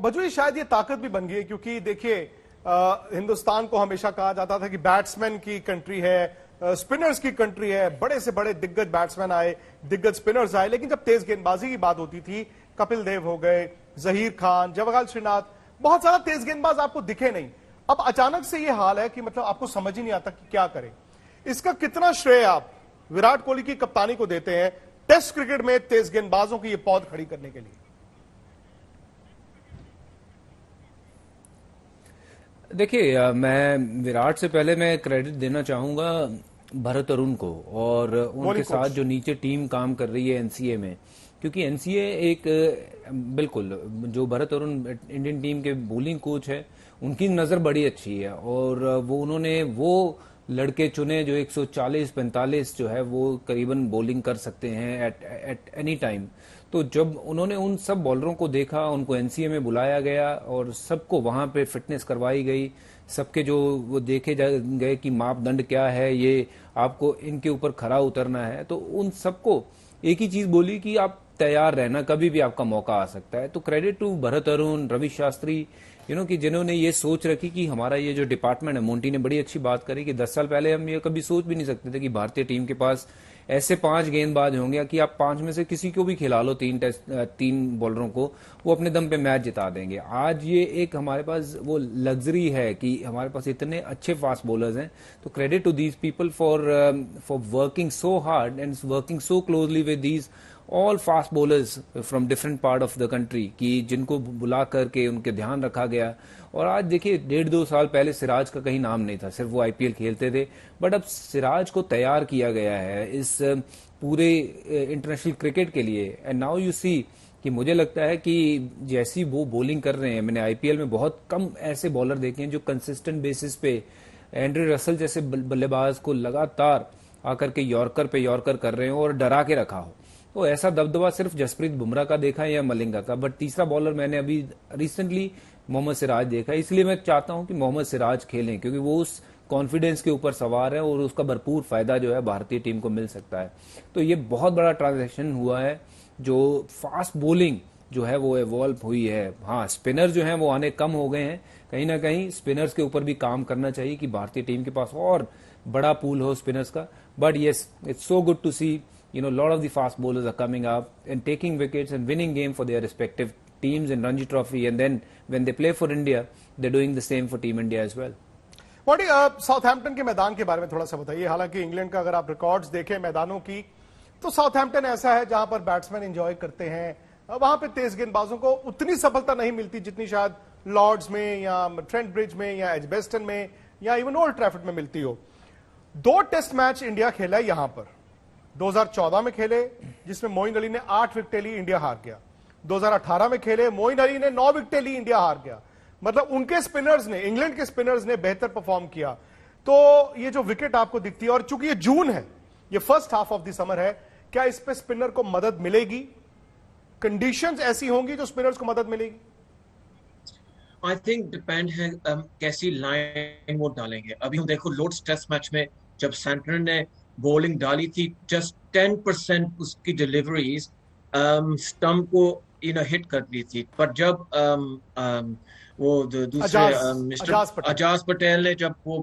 बजू शायद ये ताकत भी बन गई है, क्योंकि देखिए हिंदुस्तान को हमेशा कहा जाता था कि बैट्समैन की कंट्री है, स्पिनर्स की कंट्री है, बड़े से बड़े दिग्गज बैट्समैन आए, दिग्गज स्पिनर्स आए, लेकिन जब तेज गेंदबाजी की बात होती थी, कपिल देव हो गए, जहीर खान, जवाहरलाल श्रीनाथ, बहुत सारा तेज गेंदबाज आपको दिखे नहीं। अब अचानक से ये हाल है कि मतलब आपको समझ ही नहीं आता कि क्या करें। इसका कितना श्रेय आप विराट कोहली की कप्तानी को देते हैं टेस्ट क्रिकेट में तेज गेंदबाजों की ये पौध खड़ी करने के लिए? देखिए, मैं विराट से पहले मैं क्रेडिट देना चाहूंगा भरत अरुण को और उनके साथ जो नीचे टीम काम कर रही है एनसीए में, क्योंकि एनसीए एक बिल्कुल जो भरत अरुण इंडियन टीम के बॉलिंग कोच है, उनकी नज़र बड़ी अच्छी है और उन्होंने वो लड़के चुने जो 140-45 जो है वो करीबन बॉलिंग कर सकते हैं एट एनी टाइम। तो जब उन्होंने उन सब बॉलरों को देखा, उनको एनसीए में बुलाया गया और सबको वहां पे फिटनेस करवाई गई, सबके जो वो देखे गए कि मापदंड क्या है, ये आपको इनके ऊपर खरा उतरना है, तो उन सबको एक ही चीज बोली कि आप तैयार रहना, कभी भी आपका मौका आ सकता है। तो क्रेडिट टू भरत अरुण, रवि शास्त्री, कि जिन्होंने ये सोच रखी कि हमारा ये जो डिपार्टमेंट है, मोंटी ने बड़ी अच्छी बात करी कि 10 साल पहले हम ये कभी सोच भी नहीं सकते थे कि भारतीय टीम के पास ऐसे 5 गेंदबाज होंगे कि आप 5 में से किसी को भी खिला लो, 3 बॉलरों को, वो अपने दम पे मैच जिता देंगे। आज ये एक हमारे पास वो लग्जरी है कि हमारे पास इतने अच्छे फास्ट बॉलर्स हैं। तो credit to these people for working so hard and working so closely with these all fast bowlers from different part of the country, कि जिनको बुला करके उनके ध्यान रखा गया। और आज देखिए 1.5-2 साल पहले सिराज का कहीं नाम नहीं था, सिर्फ वो आईपीएल खेलते थे, बट अब सिराज को तैयार किया गया है इस पूरे इंटरनेशनल क्रिकेट के लिए। एंड नाउ यू सी कि मुझे लगता है कि जैसी वो बॉलिंग कर रहे हैं, मैंने आईपीएल में बहुत कम ऐसे बॉलर देखे हैं जो कंसिस्टेंट बेसिस पे एंड्रे रसल जैसे बल्लेबाज को लगातार आकर के यॉर्कर पे यॉर्कर कर रहे हो और डरा के रखा हो। तो ऐसा दबदबा सिर्फ जसप्रीत बुमराह का देखा है या मलिंगा का, बट तीसरा बॉलर मैंने अभी रिसेंटली मोहम्मद सिराज देखा। इसलिए मैं चाहता हूं कि मोहम्मद सिराज खेलें, क्योंकि वो उस कॉन्फिडेंस के ऊपर सवार है और उसका भरपूर फायदा जो है भारतीय टीम को मिल सकता है। तो ये बहुत बड़ा ट्रांजैक्शन हुआ है, जो फास्ट बॉलिंग जो है वो इवॉल्व हुई है। हाँ, स्पिनर जो है वो आने कम हो गए हैं, कहीं ना कहीं स्पिनर्स के ऊपर भी काम करना चाहिए कि भारतीय टीम के पास और बड़ा पूल हो स्पिनर्स का। But yes, it's so good to see lot of the fast bowlers are coming up and taking wickets and winning game for their respective teams in Ranji Trophy, and then when they play for India, they're doing the same for Team India as well. मोटी, Southampton के मैदान के बारे में थोड़ा सा बताइए। हालांकि इंग्लैंड का अगर आप रिकॉर्ड्स देखें मैदानों की, तो साउथहैम्पटन ऐसा है जहां पर बैट्समैन एंजॉय करते हैं, वहां पे तेज गेंदबाजों को उतनी सफलता नहीं मिलती जितनी शायद लॉर्ड्स में या ट्रेंट ब्रिज में या एजबेस्टन में या इवन ओल्ड ट्रैफर्ड में मिलती हो। 2 टेस्ट मैच इंडिया खेला है यहां पर। 2014 में खेले जिसमें मोइन अली ने 8 विकेटें ली, इंडिया हार गया। 2018 में खेले, मोइन अली ने 9 विकेटें ली, इंडिया हार गया। मतलब उनके स्पिनर्स ने, इंग्लैंड के स्पिनर्स ने बेहतर परफॉर्म किया। तो ये जो विकेट आपको दिखती है, और चूंकि ये जून है, ये first half of the summer है, क्या इस पे स्पिनर को मदद मिलेगी? कंडीशंस ऐसी होंगी जो स्पिनर्स को मदद मिलेगी? आई थिंक डिपेंड है कैसी लाइन वो डालेंगे। अभी हम देखो लॉर्ड्स टेस्ट मैच में जब सेंटर ने बॉलिंग डाली थी, जस्ट 10% उसकी डिलीवरीज स्टंप को हिट कर दी थी। पर जब वो दूसरे मिस्टर अजाज पटेल ने जब वो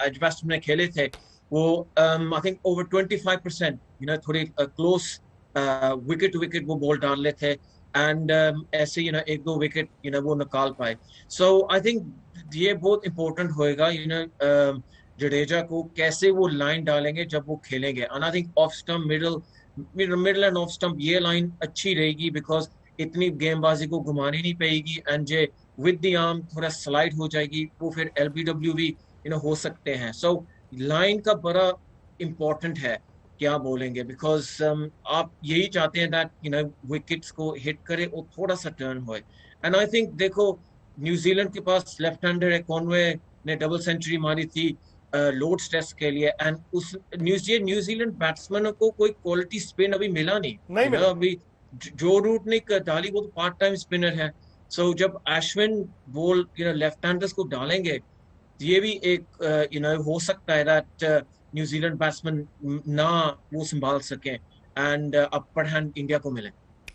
एजबेस्टन में खेले थे, वो आई थिंक ओवर 25% थोड़ी क्लोज विकेट विकेट वो बॉल डाल रहे थे, एंड ऐसे 1-2 विकेट वो निकाल पाए। सो आई थिंक ये बहुत इंपॉर्टेंट होएगा जडेजा को कैसे वो लाइन डालेंगे जब वो खेलेंगे। And I think off stump middle end off stump ये लाइन अच्छी रहेगी, बिकॉज इतनी गेंदबाजी को घुमानी नहीं पड़ेगी, and J with the arm थोड़ा स्लाइड हो जाएगी, वो फिर एलबीडब्ल्यू भी हो सकते हैं। सो लाइन का बड़ा इंपॉर्टेंट है क्या बोलेंगे, बिकॉज आप यही चाहते हैं दैट विकेट्स को हिट करे और थोड़ा सा टर्न होए। एंड आई थिंक देखो न्यूजीलैंड के पास लेफ्ट हैंडर है, कॉनवे ने डबल सेंचुरी मारी थी लॉर्ड्स टेस्ट के लिए, एंड उस न्यूजीलैंड बैट्समैन को कोई क्वालिटी स्पिन अभी मिला नहीं मिला। अभी जो रूट ने डाली वो तो पार्ट टाइम स्पिनर है। सो जब अश्विन बॉल लेफ्ट हैंडर्स को डालेंगे, ये भी एक हो सकता है दैट न्यूजीलैंड बैट्समैन ना वो संभाल सकें एंड अपर हैंड इंडिया को मिले।